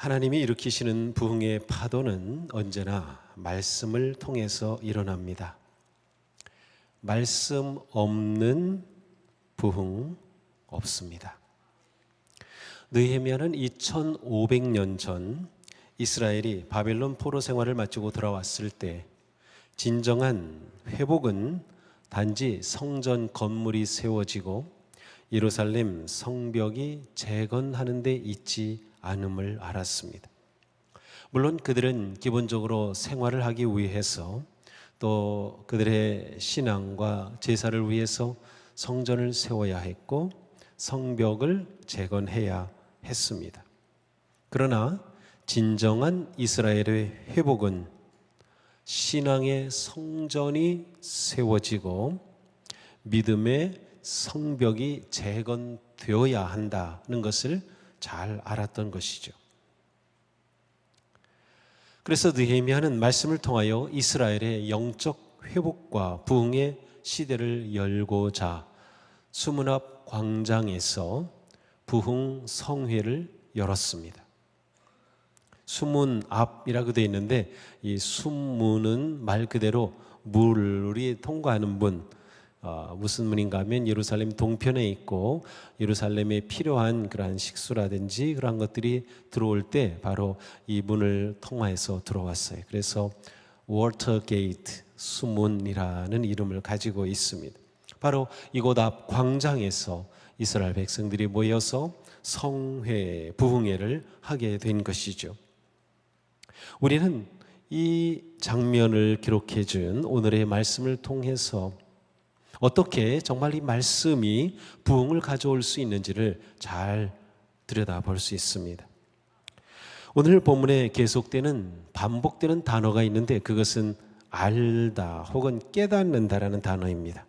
하나님이 일으키시는 부흥의 파도는 언제나 말씀을 통해서 일어납니다. 말씀 없는 부흥 없습니다. 느헤미야는 2500년 전 이스라엘이 바벨론 포로 생활을 마치고 돌아왔을 때 진정한 회복은 단지 성전 건물이 세워지고 예루살렘 성벽이 재건하는 데 있지 않음을 알았습니다. 물론 그들은 기본적으로 생활을 하기 위해서 또 그들의 신앙과 제사를 위해서 성전을 세워야 했고 성벽을 재건해야 했습니다. 그러나 진정한 이스라엘의 회복은 신앙의 성전이 세워지고 믿음의 성벽이 재건되어야 한다는 것을 잘 알았던 것이죠. 그래서 느헤미야는 말씀을 통하여 이스라엘의 영적 회복과 부흥의 시대를 열고자 수문 앞 광장에서 부흥 성회를 열었습니다. 수문 앞이라고 되어 있는데 이 수문은 말 그대로 물이 통과하는 문, 무슨 문인가 하면 예루살렘 동편에 있고 예루살렘에 필요한 그러한 식수라든지 그러한 것들이 들어올 때 바로 이 문을 통해서 들어왔어요. 그래서 워터게이트, 수문이라는 이름을 가지고 있습니다. 바로 이곳 앞 광장에서 이스라엘 백성들이 모여서 성회, 부흥회를 하게 된 것이죠. 우리는 이 장면을 기록해 준 오늘의 말씀을 통해서 어떻게 정말 이 말씀이 부흥을 가져올 수 있는지를 잘 들여다볼 수 있습니다. 오늘 본문에 계속되는 반복되는 단어가 있는데 그것은 알다 혹은 깨닫는다라는 단어입니다.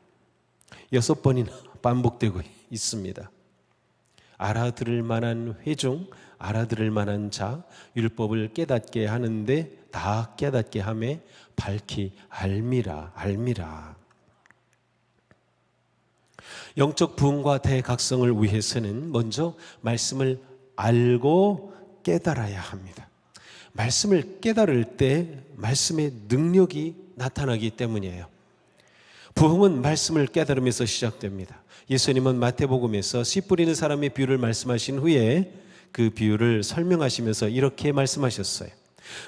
6번이나 반복되고 있습니다. 알아들을 만한 회중, 알아들을 만한 자, 율법을 깨닫게 하는데 다 깨닫게 하매 밝히 알미라, 알미라. 영적 부흥과 대각성을 위해서는 먼저 말씀을 알고 깨달아야 합니다. 말씀을 깨달을 때 말씀의 능력이 나타나기 때문이에요. 부흥은 말씀을 깨달으면서 시작됩니다. 예수님은 마태복음에서 씨 뿌리는 사람의 비유를 말씀하신 후에 그 비유를 설명하시면서 이렇게 말씀하셨어요.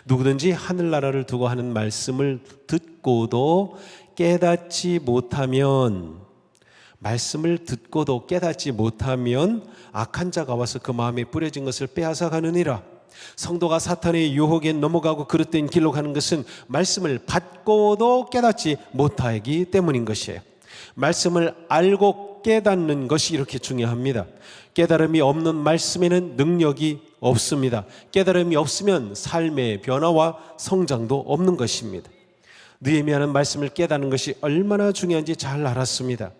누구든지 하늘나라를 두고 하는 말씀을 듣고도 깨닫지 못하면, 말씀을 듣고도 깨닫지 못하면 악한 자가 와서 그 마음에 뿌려진 것을 빼앗아 가느니라. 성도가 사탄의 유혹에 넘어가고 그릇된 길로 가는 것은 말씀을 받고도 깨닫지 못하기 때문인 것이에요. 말씀을 알고 깨닫는 것이 이렇게 중요합니다. 깨달음이 없는 말씀에는 능력이 없습니다. 깨달음이 없으면 삶의 변화와 성장도 없는 것입니다. 느헤미야는 말씀을 깨닫는 것이 얼마나 중요한지 잘 알았습니다.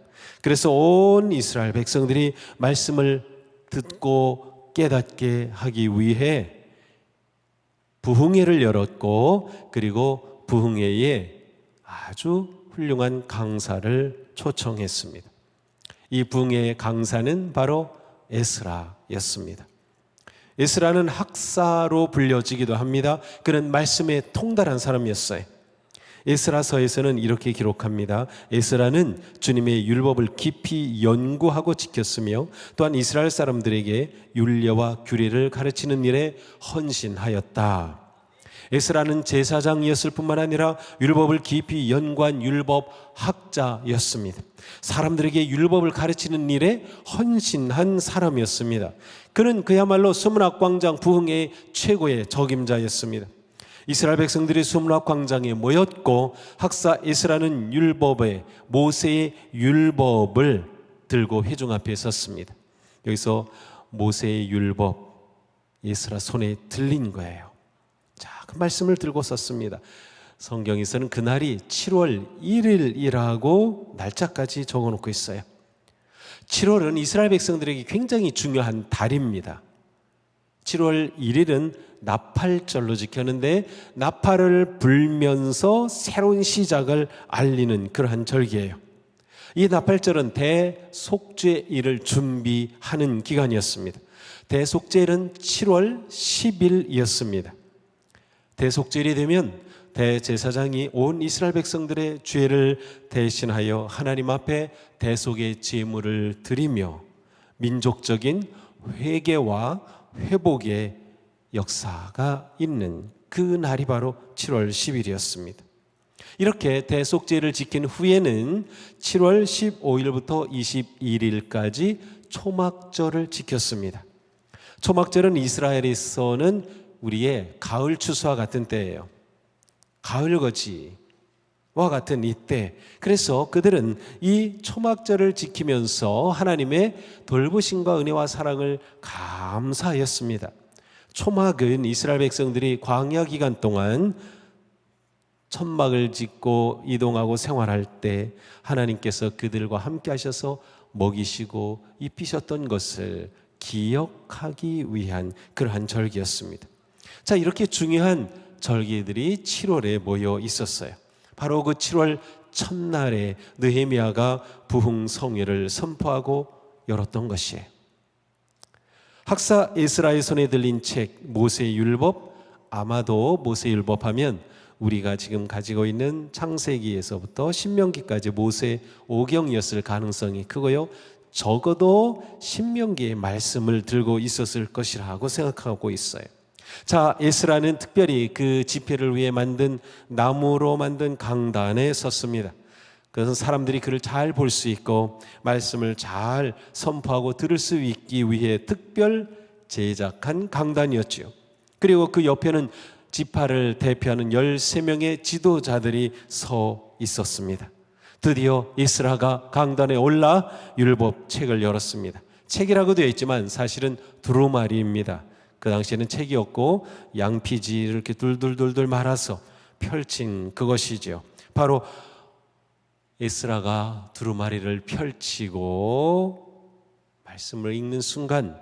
그래서 온 이스라엘 백성들이 말씀을 듣고 깨닫게 하기 위해 부흥회를 열었고 그리고 부흥회에 아주 훌륭한 강사를 초청했습니다. 이 부흥회의 강사는 바로 에스라였습니다. 에스라는 학사로 불려지기도 합니다. 그는 말씀에 통달한 사람이었어요. 에스라서에서는 이렇게 기록합니다. 에스라는 주님의 율법을 깊이 연구하고 지켰으며 또한 이스라엘 사람들에게 율례와 규례를 가르치는 일에 헌신하였다. 에스라는 제사장이었을 뿐만 아니라 율법을 깊이 연구한 율법 학자였습니다. 사람들에게 율법을 가르치는 일에 헌신한 사람이었습니다. 그는 그야말로 수문학광장 부흥회의 최고의 적임자였습니다. 이스라엘 백성들이 수문학 광장에 모였고 학사 에스라는 율법의 모세의 율법을 들고 회중 앞에 섰습니다. 여기서 모세의 율법 에스라 손에 들린 거예요. 자, 그 말씀을 들고 섰습니다. 성경에서는 그날이 7월 1일이라고 날짜까지 적어놓고 있어요. 7월은 이스라엘 백성들에게 굉장히 중요한 달입니다. 7월 1일은 나팔절로 지켰는데 나팔을 불면서 새로운 시작을 알리는 그러한 절기예요. 이 나팔절은 대속죄일을 준비하는 기간이었습니다. 대속죄일은 7월 10일이었습니다. 대속죄일이 되면 대제사장이 온 이스라엘 백성들의 죄를 대신하여 하나님 앞에 대속의 제물을 드리며 민족적인 회개와 회복의 역사가 있는 그 날이 바로 7월 10일이었습니다. 이렇게 대속죄를 지킨 후에는 7월 15일부터 21일까지 초막절을 지켰습니다. 초막절은 이스라엘에서는 우리의 가을 추수와 같은 때예요. 가을거지와 같은 이때, 그래서 그들은 이 초막절을 지키면서 하나님의 돌보심과 은혜와 사랑을 감사하였습니다. 초막은 이스라엘 백성들이 광야 기간 동안 천막을 짓고 이동하고 생활할 때 하나님께서 그들과 함께 하셔서 먹이시고 입히셨던 것을 기억하기 위한 그러한 절기였습니다. 자, 이렇게 중요한 절기들이 7월에 모여 있었어요. 바로 그 7월 첫날에 느헤미야가 부흥성회를 선포하고 열었던 것이에요. 학사 에스라의 손에 들린 책 모세율법, 아마도 모세율법 하면 우리가 지금 가지고 있는 창세기에서부터 신명기까지 모세 오경이었을 가능성이 크고요, 적어도 신명기의 말씀을 들고 있었을 것이라고 생각하고 있어요. 자, 에스라는 특별히 그 집회를 위해 만든 나무로 만든 강단에 섰습니다. 그래서 사람들이 그를 잘 볼 수 있고 말씀을 잘 선포하고 들을 수 있기 위해 특별 제작한 강단이었지요. 그리고 그 옆에는 지파를 대표하는 13명의 지도자들이 서 있었습니다. 드디어 에스라가 강단에 올라 율법 책을 열었습니다. 책이라고 되어 있지만 사실은 두루마리입니다. 그 당시에는 책이 없고 양피지를 이렇게 둘둘둘둘 말아서 펼친 그것이죠. 바로 에스라가 두루마리를 펼치고 말씀을 읽는 순간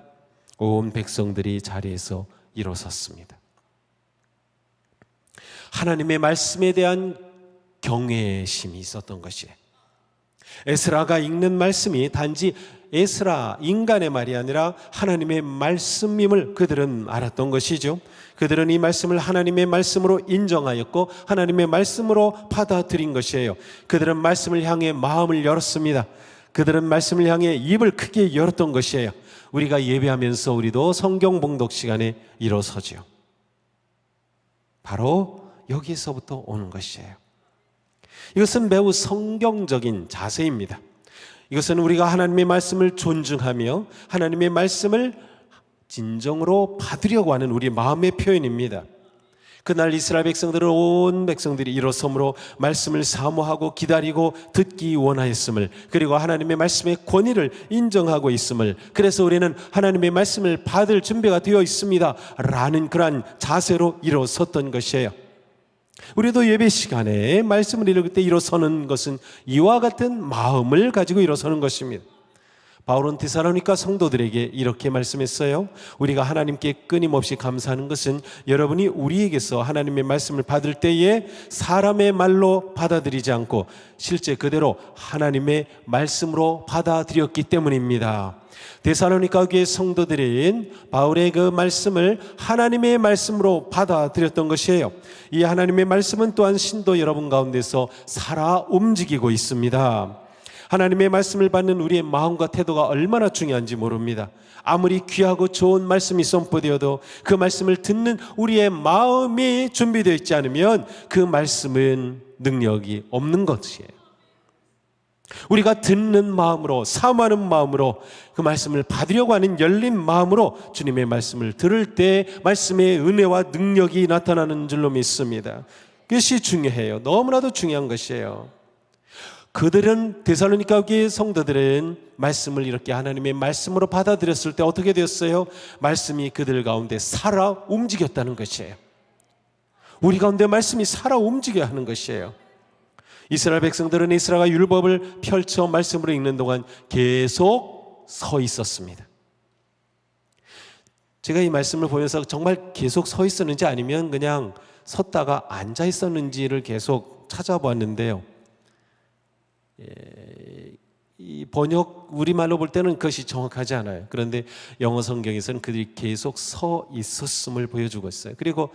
온 백성들이 자리에서 일어섰습니다. 하나님의 말씀에 대한 경외심이 있었던 것이에요. 에스라가 읽는 말씀이 단지 에스라 인간의 말이 아니라 하나님의 말씀임을 그들은 알았던 것이죠. 그들은 이 말씀을 하나님의 말씀으로 인정하였고 하나님의 말씀으로 받아들인 것이에요. 그들은 말씀을 향해 마음을 열었습니다. 그들은 말씀을 향해 입을 크게 열었던 것이에요. 우리가 예배하면서 우리도 성경 봉독 시간에 일어서죠. 바로 여기에서부터 오는 것이에요. 이것은 매우 성경적인 자세입니다. 이것은 우리가 하나님의 말씀을 존중하며 하나님의 말씀을 진정으로 받으려고 하는 우리 마음의 표현입니다. 그날 이스라엘 백성들은 온 백성들이 일어섬으로 말씀을 사모하고 기다리고 듣기 원하였음을, 그리고 하나님의 말씀의 권위를 인정하고 있음을, 그래서 우리는 하나님의 말씀을 받을 준비가 되어 있습니다 라는 그러한 자세로 일어섰던 것이에요. 우리도 예배 시간에 말씀을 읽을 때 일어서는 것은 이와 같은 마음을 가지고 일어서는 것입니다. 바울은 데살로니가 성도들에게 이렇게 말씀했어요. 우리가 하나님께 끊임없이 감사하는 것은 여러분이 우리에게서 하나님의 말씀을 받을 때에 사람의 말로 받아들이지 않고 실제 그대로 하나님의 말씀으로 받아들였기 때문입니다. 데살로니가 교회 성도들인 바울의 그 말씀을 하나님의 말씀으로 받아들였던 것이에요. 이 하나님의 말씀은 또한 신도 여러분 가운데서 살아 움직이고 있습니다. 하나님의 말씀을 받는 우리의 마음과 태도가 얼마나 중요한지 모릅니다. 아무리 귀하고 좋은 말씀이 선포되어도 그 말씀을 듣는 우리의 마음이 준비되어 있지 않으면 그 말씀은 능력이 없는 것이에요. 우리가 듣는 마음으로, 사모하는 마음으로, 그 말씀을 받으려고 하는 열린 마음으로 주님의 말씀을 들을 때 말씀의 은혜와 능력이 나타나는 줄로 믿습니다. 그것이 중요해요. 너무나도 중요한 것이에요. 그들은 데살로니가 교회 성도들은 말씀을 이렇게 하나님의 말씀으로 받아들였을 때 어떻게 되었어요? 말씀이 그들 가운데 살아 움직였다는 것이에요. 우리 가운데 말씀이 살아 움직여야 하는 것이에요. 이스라엘 백성들은 에스라가 율법을 펼쳐 말씀으로 읽는 동안 계속 서 있었습니다. 제가 이 말씀을 보면서 정말 계속 서 있었는지 아니면 그냥 섰다가 앉아 있었는지를 계속 찾아보았는데요. 이 번역 우리말로 볼 때는 그것이 정확하지 않아요. 그런데 영어 성경에서는 그들이 계속 서 있었음을 보여주고 있어요. 그리고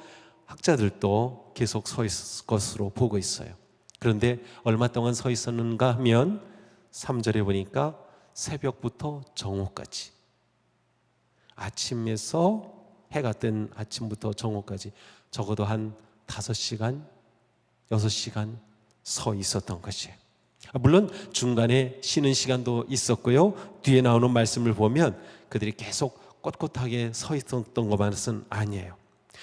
학자들도 계속 서 있을 것으로 보고 있어요. 그런데 얼마 동안 서 있었는가 하면 3절에 보니까 새벽부터 정오까지, 아침에서 해가 뜬 아침부터 정오까지 적어도 한 5시간, 6시간 서 있었던 것이에요. 물론 중간에 쉬는 시간도 있었고요. 뒤에 나오는 말씀을 보면 그들이 계속 꼿꼿하게 서 있었던 것만은 아니에요.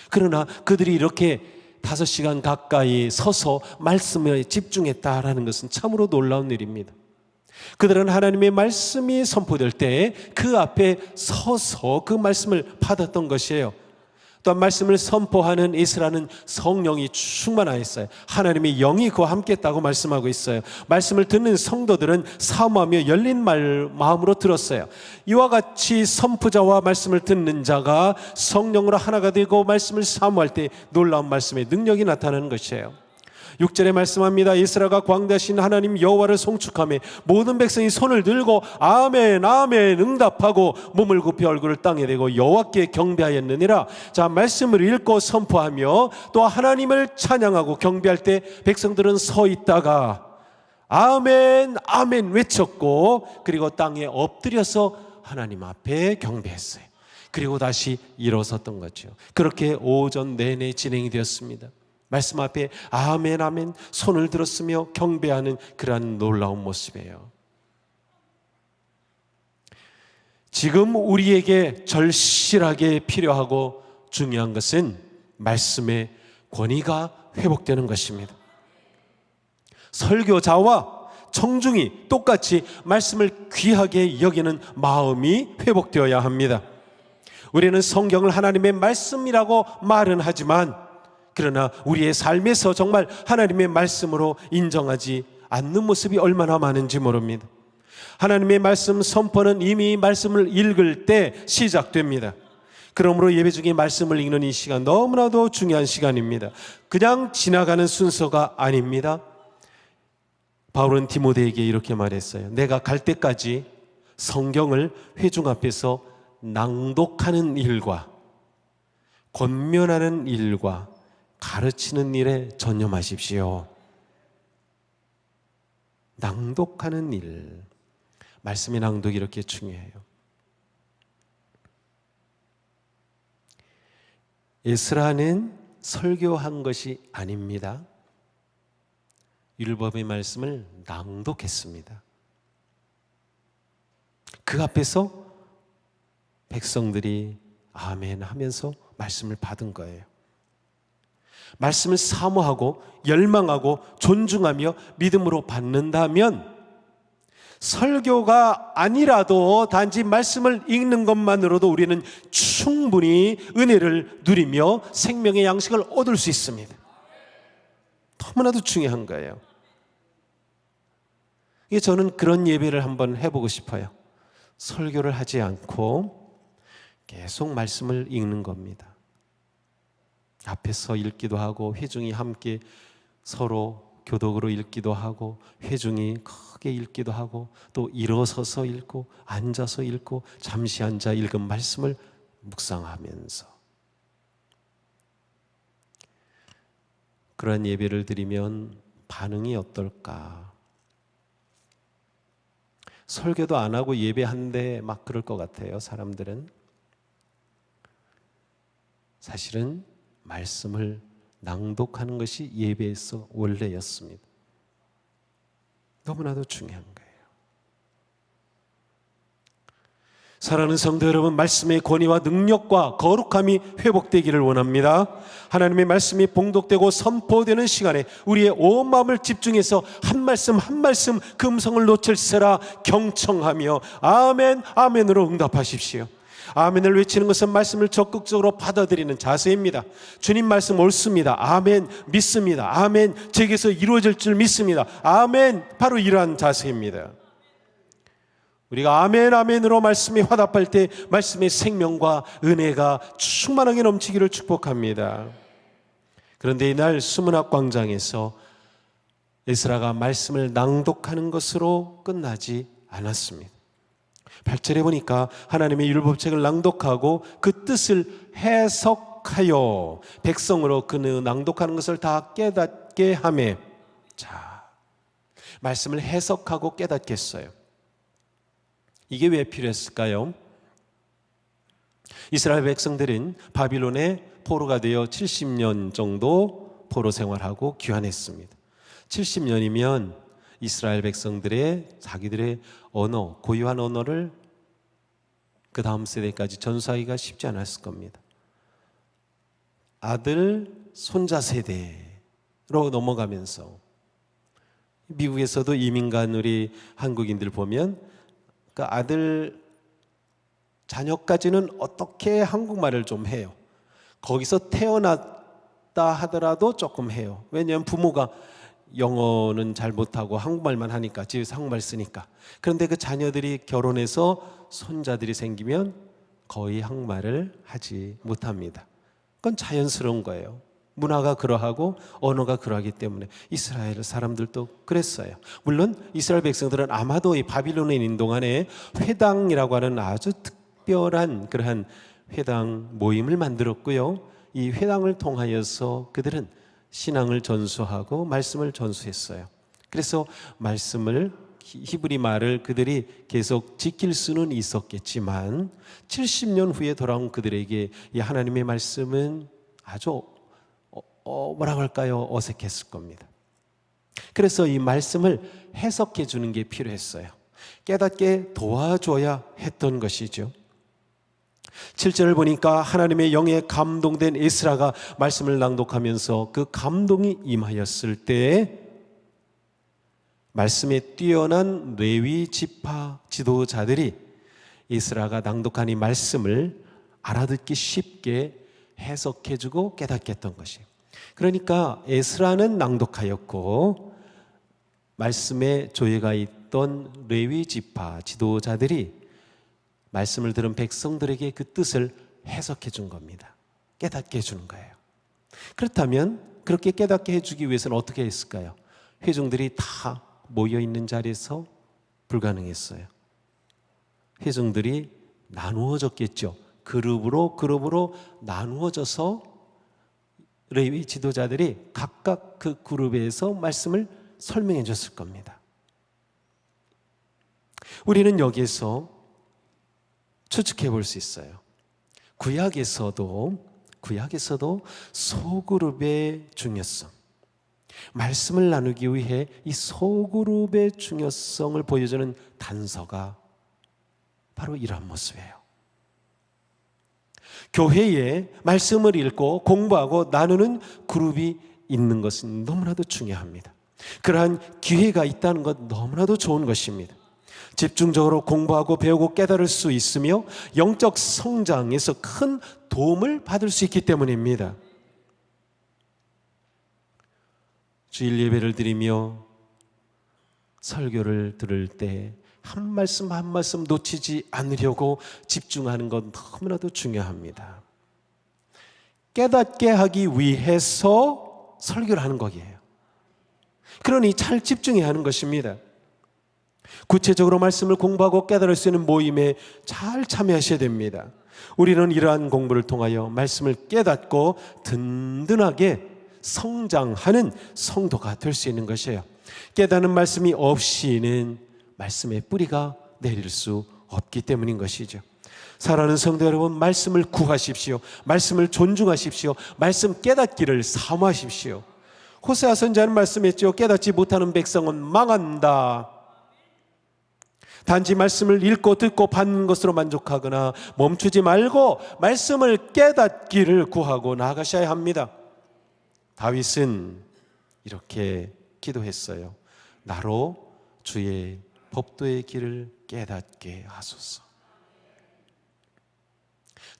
그러나 그들이 이렇게 5시간 가까이 서서 말씀에 집중했다라는 것은 참으로 놀라운 일입니다. 그들은 하나님의 말씀이 선포될 때 그 앞에 서서 그 말씀을 받았던 것이에요. 또한 말씀을 선포하는 에스라는 성령이 충만하였어요. 하나님의 영이 그와 함께 했다고 말씀하고 있어요. 말씀을 듣는 성도들은 사모하며 열린 마음으로 들었어요. 이와 같이 선포자와 말씀을 듣는 자가 성령으로 하나가 되고 말씀을 사모할 때 놀라운 말씀의 능력이 나타나는 것이에요. 6절에 말씀합니다. 에스라가 광대하신 하나님 여호와를 송축하며 모든 백성이 손을 들고 아멘 아멘 응답하고 몸을 굽혀 얼굴을 땅에 대고 여호와께 경배하였느니라. 자, 말씀을 읽고 선포하며 또 하나님을 찬양하고 경배할 때 백성들은 서 있다가 아멘 아멘 외쳤고 그리고 땅에 엎드려서 하나님 앞에 경배했어요. 그리고 다시 일어섰던 거죠. 그렇게 오전 내내 진행이 되었습니다. 말씀 앞에 아멘 아멘 손을 들었으며 경배하는 그러한 놀라운 모습이에요. 지금 우리에게 절실하게 필요하고 중요한 것은 말씀의 권위가 회복되는 것입니다. 설교자와 청중이 똑같이 말씀을 귀하게 여기는 마음이 회복되어야 합니다. 우리는 성경을 하나님의 말씀이라고 말은 하지만 그러나 우리의 삶에서 정말 하나님의 말씀으로 인정하지 않는 모습이 얼마나 많은지 모릅니다. 하나님의 말씀 선포는 이미 말씀을 읽을 때 시작됩니다. 그러므로 예배 중에 말씀을 읽는 이 시간 너무나도 중요한 시간입니다. 그냥 지나가는 순서가 아닙니다. 바울은 디모데에게 이렇게 말했어요. 내가 갈 때까지 성경을 회중 앞에서 낭독하는 일과 권면하는 일과 가르치는 일에 전념하십시오. 낭독하는 일, 말씀의 낭독이 이렇게 중요해요. 에스라는 설교한 것이 아닙니다. 율법의 말씀을 낭독했습니다. 그 앞에서 백성들이 아멘 하면서 말씀을 받은 거예요. 말씀을 사모하고 열망하고 존중하며 믿음으로 받는다면 설교가 아니라도 단지 말씀을 읽는 것만으로도 우리는 충분히 은혜를 누리며 생명의 양식을 얻을 수 있습니다. 너무나도 중요한 거예요. 저는 그런 예배를 한번 해보고 싶어요. 설교를 하지 않고 계속 말씀을 읽는 겁니다. 앞에서 읽기도 하고 회중이 함께 서로 교독으로 읽기도 하고 회중이 크게 읽기도 하고 또 일어서서 읽고 앉아서 읽고 잠시 앉아 읽은 말씀을 묵상하면서 그러한 예배를 드리면 반응이 어떨까? 설교도 안 하고 예배한데 막 그럴 것 같아요. 사람들은 사실은 말씀을 낭독하는 것이 예배에서 원래였습니다. 너무나도 중요한 거예요. 사랑하는 성도 여러분, 말씀의 권위와 능력과 거룩함이 회복되기를 원합니다. 하나님의 말씀이 봉독되고 선포되는 시간에 우리의 온 마음을 집중해서 한 말씀 한 말씀 그 음성을 놓칠세라 경청하며 아멘 아멘으로 응답하십시오. 아멘을 외치는 것은 말씀을 적극적으로 받아들이는 자세입니다. 주님 말씀 옳습니다. 아멘 믿습니다. 아멘 제게서 이루어질 줄 믿습니다. 아멘 바로 이러한 자세입니다. 우리가 아멘 아멘으로 말씀에 화답할 때 말씀의 생명과 은혜가 충만하게 넘치기를 축복합니다. 그런데 이날 수문학 광장에서 에스라가 말씀을 낭독하는 것으로 끝나지 않았습니다. 8절에 보니까 하나님의 율법책을 낭독하고 그 뜻을 해석하여 백성으로 그 낭독하는 것을 다 깨닫게 하매, 자, 말씀을 해석하고 깨닫게 했어요. 이게 왜 필요했을까요? 이스라엘 백성들은 바빌론의 포로가 되어 70년 정도 포로 생활하고 귀환했습니다. 70년이면 이스라엘 백성들의 자기들의 언어, 고유한 언어를 그 다음 세대까지 전수하기가 쉽지 않았을 겁니다. 아들, 손자 세대로 넘어가면서 미국에서도 이민간 우리 한국인들 보면 그 아들 자녀까지는 어떻게 한국말을 좀 해요. 거기서 태어났다 하더라도 조금 해요. 왜냐하면 부모가 영어는 잘 못하고 한국말만 하니까, 집에서 한국말 쓰니까. 그런데 그 자녀들이 결혼해서 손자들이 생기면 거의 한국말을 하지 못합니다. 그건 자연스러운 거예요. 문화가 그러하고 언어가 그러하기 때문에. 이스라엘 사람들도 그랬어요. 물론 이스라엘 백성들은 아마도 이 바빌론에 있는 동안에 회당이라고 하는 아주 특별한 그러한 회당 모임을 만들었고요. 이 회당을 통하여서 그들은 신앙을 전수하고 말씀을 전수했어요. 그래서 말씀을, 히브리 말을 그들이 계속 지킬 수는 있었겠지만 70년 후에 돌아온 그들에게 이 하나님의 말씀은 아주 뭐라고 할까요? 어색했을 겁니다. 그래서 이 말씀을 해석해 주는 게 필요했어요. 깨닫게 도와줘야 했던 것이죠. 7절을 보니까 하나님의 영에 감동된 에스라가 말씀을 낭독하면서 그 감동이 임하였을 때 말씀에 뛰어난 레위 지파 지도자들이 에스라가 낭독한 이 말씀을 알아듣기 쉽게 해석해주고 깨닫게 했던 것이에요. 그러니까 에스라는 낭독하였고 말씀에 조예가 있던 레위 지파 지도자들이 말씀을 들은 백성들에게 그 뜻을 해석해 준 겁니다. 깨닫게 해주는 거예요. 그렇다면 그렇게 깨닫게 해주기 위해서는 어떻게 했을까요? 회중들이 다 모여있는 자리에서 불가능했어요. 회중들이 나누어졌겠죠. 그룹으로 나누어져서 레위 지도자들이 각각 그 그룹에서 말씀을 설명해 줬을 겁니다. 우리는 여기에서 추측해 볼 수 있어요. 구약에서도 소그룹의 중요성, 말씀을 나누기 위해 이 소그룹의 중요성을 보여주는 단서가 바로 이러한 모습이에요. 교회에 말씀을 읽고 공부하고 나누는 그룹이 있는 것은 너무나도 중요합니다. 그러한 기회가 있다는 것 너무나도 좋은 것입니다. 집중적으로 공부하고 배우고 깨달을 수 있으며 영적 성장에서 큰 도움을 받을 수 있기 때문입니다. 주일 예배를 드리며 설교를 들을 때 한 말씀 한 말씀 놓치지 않으려고 집중하는 건 너무나도 중요합니다. 깨닫게 하기 위해서 설교를 하는 거예요. 그러니 잘 집중해야 하는 것입니다. 구체적으로 말씀을 공부하고 깨달을 수 있는 모임에 잘 참여하셔야 됩니다. 우리는 이러한 공부를 통하여 말씀을 깨닫고 든든하게 성장하는 성도가 될 수 있는 것이에요. 깨닫는 말씀이 없이는 말씀의 뿌리가 내릴 수 없기 때문인 것이죠. 사랑하는 성도 여러분, 말씀을 구하십시오. 말씀을 존중하십시오. 말씀 깨닫기를 사모하십시오. 호세아 선지자는 말씀했죠. 깨닫지 못하는 백성은 망한다. 단지 말씀을 읽고 듣고 받는 것으로 만족하거나 멈추지 말고 말씀을 깨닫기를 구하고 나아가셔야 합니다. 다윗은 이렇게 기도했어요. 나로 주의 법도의 길을 깨닫게 하소서.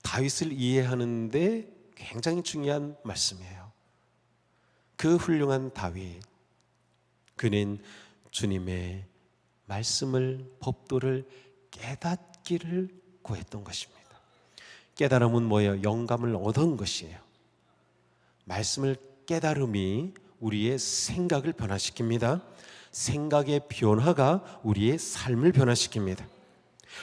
다윗을 이해하는데 굉장히 중요한 말씀이에요. 그 훌륭한 다윗, 그는 주님의 말씀을, 법도를 깨닫기를 구했던 것입니다. 깨달음은 뭐예요? 영감을 얻은 것이에요. 말씀을 깨달음이 우리의 생각을 변화시킵니다. 생각의 변화가 우리의 삶을 변화시킵니다.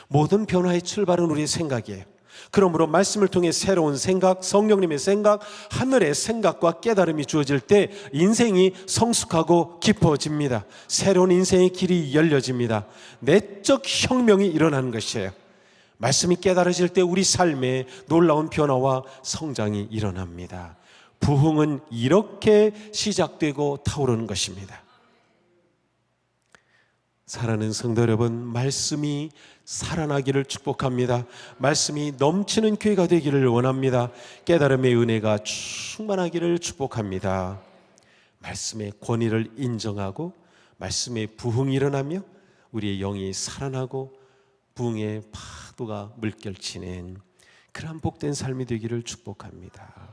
모든 변화의 출발은 우리의 생각이에요. 그러므로 말씀을 통해 새로운 생각, 성령님의 생각, 하늘의 생각과 깨달음이 주어질 때 인생이 성숙하고 깊어집니다. 새로운 인생의 길이 열려집니다. 내적 혁명이 일어나는 것이에요. 말씀이 깨달아질 때 우리 삶에 놀라운 변화와 성장이 일어납니다. 부흥은 이렇게 시작되고 타오르는 것입니다. 사랑하는 성도 여러분, 말씀이 살아나기를 축복합니다. 말씀이 넘치는 교회가 되기를 원합니다. 깨달음의 은혜가 충만하기를 축복합니다. 말씀의 권위를 인정하고 말씀의 부흥이 일어나며 우리의 영이 살아나고 부흥의 파도가 물결치는 그러한 복된 삶이 되기를 축복합니다.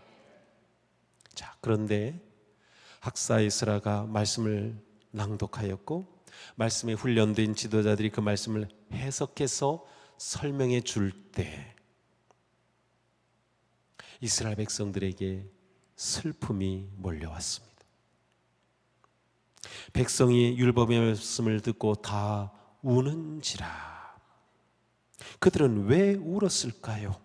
자, 그런데 학사 에스라가 말씀을 낭독하였고 말씀에 훈련된 지도자들이 그 말씀을 해석해서 설명해 줄 때 이스라엘 백성들에게 슬픔이 몰려왔습니다. 백성이 율법의 말씀을 듣고 다 우는지라. 그들은 왜 울었을까요?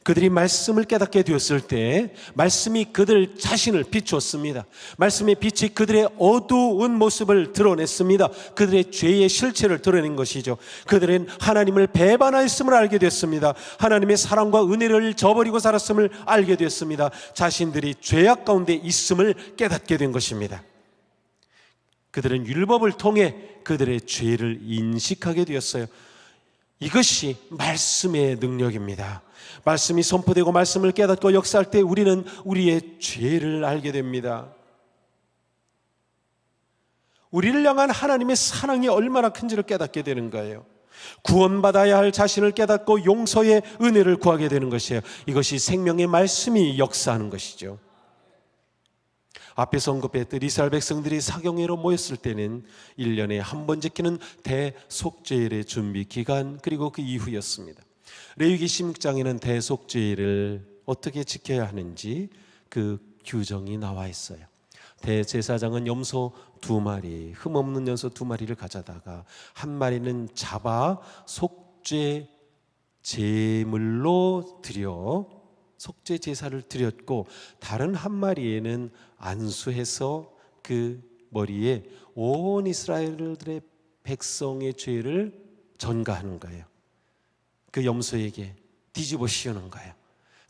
그들이 말씀을 깨닫게 되었을 때 말씀이 그들 자신을 비추었습니다. 말씀의 빛이 그들의 어두운 모습을 드러냈습니다. 그들의 죄의 실체를 드러낸 것이죠. 그들은 하나님을 배반하였음을 알게 됐습니다. 하나님의 사랑과 은혜를 저버리고 살았음을 알게 됐습니다. 자신들이 죄악 가운데 있음을 깨닫게 된 것입니다. 그들은 율법을 통해 그들의 죄를 인식하게 되었어요. 이것이 말씀의 능력입니다. 말씀이 선포되고 말씀을 깨닫고 역사할 때 우리는 우리의 죄를 알게 됩니다. 우리를 향한 하나님의 사랑이 얼마나 큰지를 깨닫게 되는 거예요. 구원받아야 할 자신을 깨닫고 용서의 은혜를 구하게 되는 것이에요. 이것이 생명의 말씀이 역사하는 것이죠. 앞에서 언급했던 이스라엘 백성들이 사경회로 모였을 때는 1년에 한 번 지키는 대속죄일의 준비 기간, 그리고 그 이후였습니다. 레위기 16장에는 대속죄일을 어떻게 지켜야 하는지 그 규정이 나와 있어요. 대제사장은 염소 2마리, 흠없는 염소 2마리를 가져다가 한 마리는 잡아 속죄 제물로 드려 속죄 제사를 드렸고, 다른 한 마리에는 안수해서 그 머리에 온 이스라엘들의 백성의 죄를 전가하는 거예요. 그 염소에게 뒤집어 씌우는 거예요.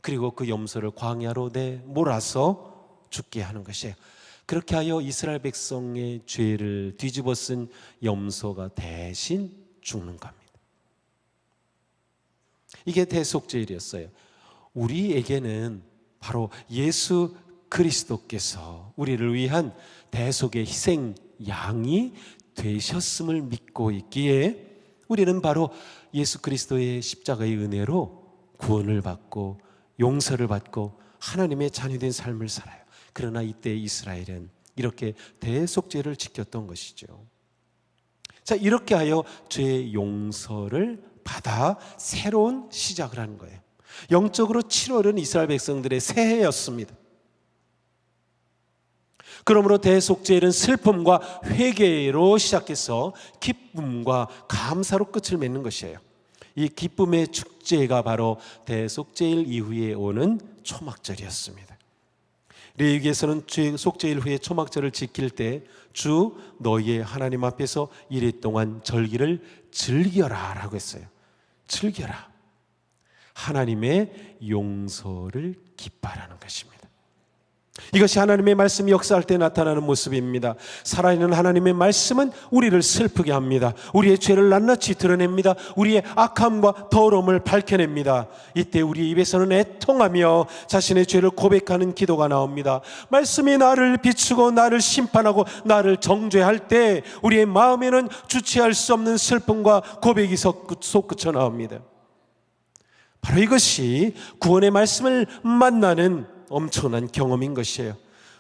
그리고 그 염소를 광야로 몰아서 죽게 하는 것이에요. 그렇게 하여 이스라엘 백성의 죄를 뒤집어 쓴 염소가 대신 죽는 겁니다. 이게 대속죄일이었어요. 우리에게는 바로 예수 그리스도께서 우리를 위한 대속의 희생 양이 되셨음을 믿고 있기에 우리는 바로 예수 그리스도의 십자가의 은혜로 구원을 받고 용서를 받고 하나님의 자녀된 삶을 살아요. 그러나 이때 이스라엘은 이렇게 대속죄를 지켰던 것이죠. 자, 이렇게 하여 죄의 용서를 받아 새로운 시작을 하는 거예요. 영적으로 7월은 이스라엘 백성들의 새해였습니다. 그러므로 대속죄일은 슬픔과 회개로 시작해서 기쁨과 감사로 끝을 맺는 것이에요. 이 기쁨의 축제가 바로 대속죄일 이후에 오는 초막절이었습니다. 레위기에서는 속죄일 후에 초막절을 지킬 때 주 너희의 하나님 앞에서 이래 동안 절기를 즐겨라 라고 했어요. 즐겨라. 하나님의 용서를 기뻐하라는 것입니다. 이것이 하나님의 말씀이 역사할 때 나타나는 모습입니다. 살아있는 하나님의 말씀은 우리를 슬프게 합니다. 우리의 죄를 낱낱이 드러냅니다. 우리의 악함과 더러움을 밝혀냅니다. 이때 우리 입에서는 애통하며 자신의 죄를 고백하는 기도가 나옵니다. 말씀이 나를 비추고 나를 심판하고 나를 정죄할 때 우리의 마음에는 주체할 수 없는 슬픔과 고백이 솟구쳐 나옵니다. 바로 이것이 구원의 말씀을 만나는 엄청난 경험인 것이에요.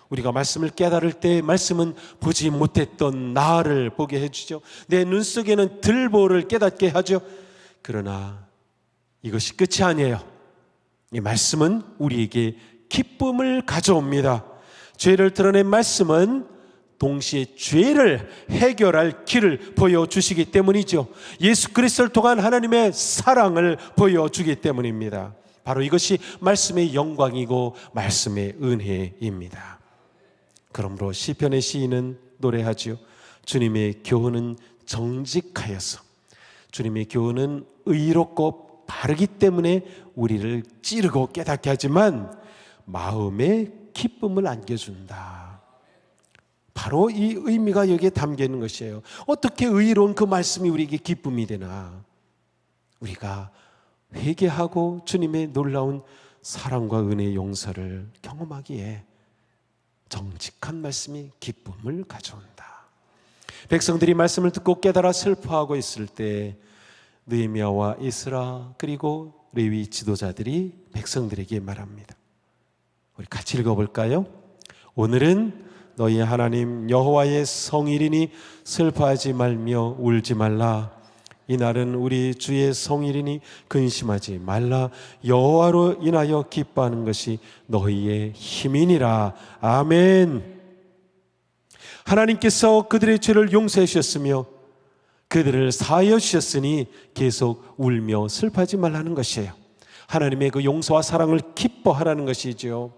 우리가 말씀을 깨달을 때 말씀은 보지 못했던 나를 보게 해주죠. 내 눈 속에는 들보를 깨닫게 하죠. 그러나 이것이 끝이 아니에요. 이 말씀은 우리에게 기쁨을 가져옵니다. 죄를 드러낸 말씀은 동시에 죄를 해결할 길을 보여주시기 때문이죠. 예수 그리스도를 통한 하나님의 사랑을 보여주기 때문입니다. 바로 이것이 말씀의 영광이고 말씀의 은혜입니다. 그러므로 시편의 시인은 노래하지요. 주님의 교훈은 정직하여서, 주님의 교훈은 의롭고 바르기 때문에 우리를 찌르고 깨닫게 하지만 마음에 기쁨을 안겨준다. 바로 이 의미가 여기에 담겨 있는 것이에요. 어떻게 의로운 그 말씀이 우리에게 기쁨이 되나? 우리가 회개하고 주님의 놀라운 사랑과 은혜의 용서를 경험하기에 정직한 말씀이 기쁨을 가져온다. 백성들이 말씀을 듣고 깨달아 슬퍼하고 있을 때 느헤미야와 에스라 그리고 레위 지도자들이 백성들에게 말합니다. 우리 같이 읽어볼까요? 오늘은 너희 하나님 여호와의 성일이니 슬퍼하지 말며 울지 말라. 이날은 우리 주의 성일이니 근심하지 말라. 여호와로 인하여 기뻐하는 것이 너희의 힘이니라. 아멘. 하나님께서 그들의 죄를 용서해 주셨으며 그들을 사하여 주셨으니 계속 울며 슬퍼하지 말라는 것이에요. 하나님의 그 용서와 사랑을 기뻐하라는 것이죠.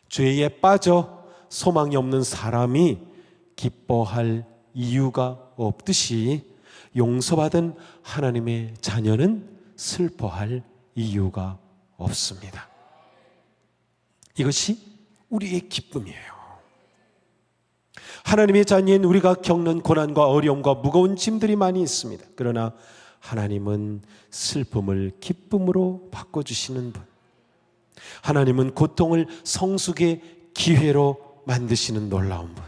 죄에 빠져 소망이 없는 사람이 기뻐할 이유가 없듯이 용서받은 하나님의 자녀는 슬퍼할 이유가 없습니다. 이것이 우리의 기쁨이에요. 하나님의 자녀인 우리가 겪는 고난과 어려움과 무거운 짐들이 많이 있습니다. 그러나 하나님은 슬픔을 기쁨으로 바꿔주시는 분, 하나님은 고통을 성숙의 기회로 만드시는 놀라운 분,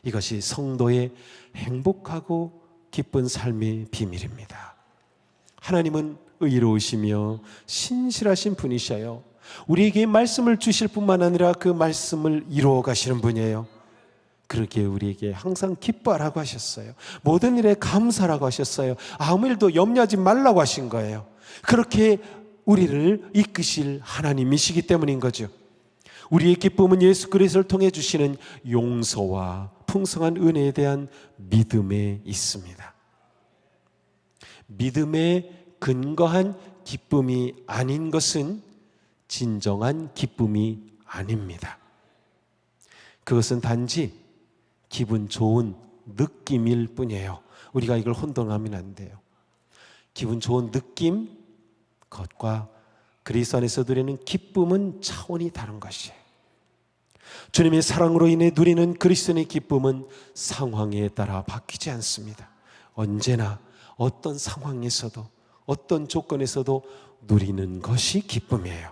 이것이 성도의 행복하고 기쁜 삶의 비밀입니다. 하나님은 의로우시며 신실하신 분이셔요. 우리에게 말씀을 주실 뿐만 아니라 그 말씀을 이루어 가시는 분이에요. 그렇게 우리에게 항상 기뻐하라고 하셨어요. 모든 일에 감사라고 하셨어요. 아무 일도 염려하지 말라고 하신 거예요. 그렇게 우리를 이끄실 하나님이시기 때문인 거죠. 우리의 기쁨은 예수 그리스도를 통해 주시는 용서와 풍성한 은혜에 대한 믿음에 있습니다. 믿음에 근거한 기쁨이 아닌 것은 진정한 기쁨이 아닙니다. 그것은 단지 기분 좋은 느낌일 뿐이에요. 우리가 이걸 혼동하면 안 돼요. 기분 좋은 느낌, 그것과 그리스도 안에서 누리는 기쁨은 차원이 다른 것이에요. 주님의 사랑으로 인해 누리는 그리스도의 기쁨은 상황에 따라 바뀌지 않습니다. 언제나 어떤 상황에서도 어떤 조건에서도 누리는 것이 기쁨이에요.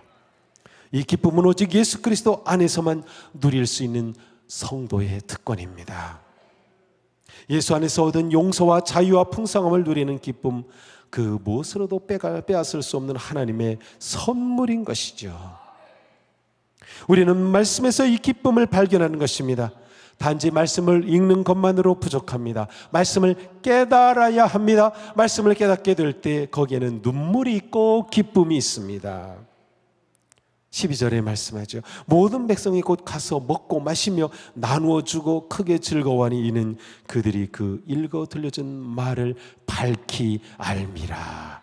이 기쁨은 오직 예수 그리스도 안에서만 누릴 수 있는 성도의 특권입니다. 예수 안에서 얻은 용서와 자유와 풍성함을 누리는 기쁨, 그 무엇으로도 빼앗을 수 없는 하나님의 선물인 것이죠. 우리는 말씀에서 이 기쁨을 발견하는 것입니다. 단지 말씀을 읽는 것만으로 부족합니다. 말씀을 깨달아야 합니다. 말씀을 깨닫게 될 때 거기에는 눈물이 있고 기쁨이 있습니다. 12절에 말씀하죠. 모든 백성이 곧 가서 먹고 마시며 나누어 주고 크게 즐거워하니 이는 그들이 그 읽어 들려준 말을 밝히 알미라.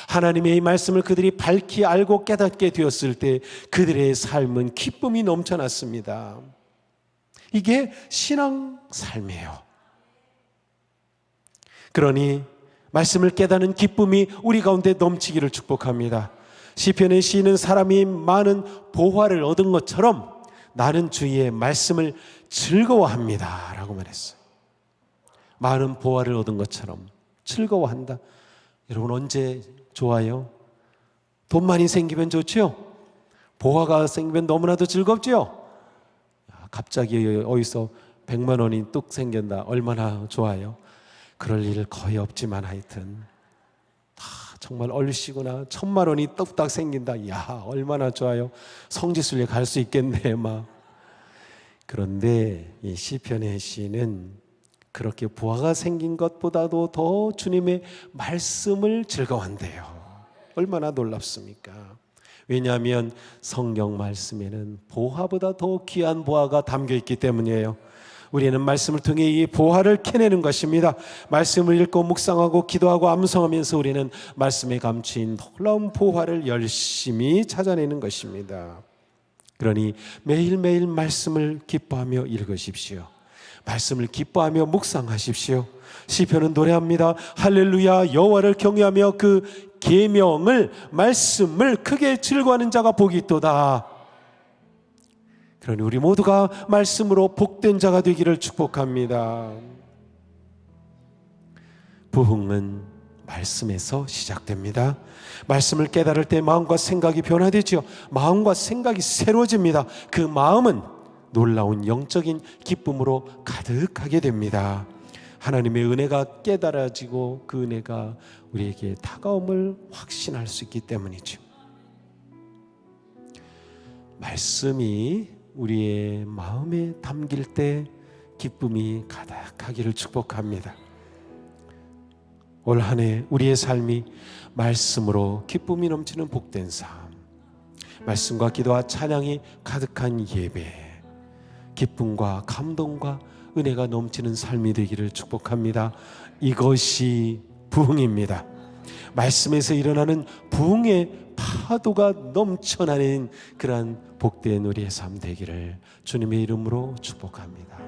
하나님의 이 말씀을 그들이 밝히 알고 깨닫게 되었을 때 그들의 삶은 기쁨이 넘쳐났습니다. 이게 신앙 삶이에요. 그러니 말씀을 깨닫는 기쁨이 우리 가운데 넘치기를 축복합니다. 시편의 시인은 사람이 많은 보화를 얻은 것처럼 나는 주의 말씀을 즐거워합니다 라고 말했어요. 많은 보화를 얻은 것처럼 즐거워한다. 여러분 언제 좋아요? 돈 많이 생기면 좋죠? 보화가 생기면 너무나도 즐겁죠? 갑자기 어디서 100만 원이 뚝 생긴다. 얼마나 좋아요? 그럴 일 거의 없지만 하여튼 정말 얼씨구나 1000만 원이 뚝딱 생긴다. 야 얼마나 좋아요. 성지순례 갈 수 있겠네 막. 그런데 이 시편의 시는 그렇게 부하가 생긴 것보다도 더 주님의 말씀을 즐거워한대요. 얼마나 놀랍습니까? 왜냐하면 성경 말씀에는 보화보다 더 귀한 보화가 담겨 있기 때문이에요. 우리는 말씀을 통해 이 보화를 캐내는 것입니다. 말씀을 읽고 묵상하고 기도하고 암송하면서 우리는 말씀에 감추인 놀라운 보화를 열심히 찾아내는 것입니다. 그러니 매일매일 말씀을 기뻐하며 읽으십시오. 말씀을 기뻐하며 묵상하십시오. 시편은 노래합니다. 할렐루야, 여호와를 경외하며 그 계명을 말씀을 크게 즐거워하는 자가 복이 있도다. 그러니 우리 모두가 말씀으로 복된 자가 되기를 축복합니다. 부흥은 말씀에서 시작됩니다. 말씀을 깨달을 때 마음과 생각이 변화되죠. 마음과 생각이 새로워집니다. 그 마음은 놀라운 영적인 기쁨으로 가득하게 됩니다. 하나님의 은혜가 깨달아지고 그 은혜가 우리에게 다가옴을 확신할 수 있기 때문이죠. 말씀이 우리의 마음에 담길 때 기쁨이 가득하기를 축복합니다. 올 한 해 우리의 삶이 말씀으로 기쁨이 넘치는 복된 삶, 말씀과 기도와 찬양이 가득한 예배, 기쁨과 감동과 은혜가 넘치는 삶이 되기를 축복합니다. 이것이 부흥입니다. 말씀에서 일어나는 부흥의 파도가 넘쳐나는 그러한 복된 우리의 삶 되기를 주님의 이름으로 축복합니다.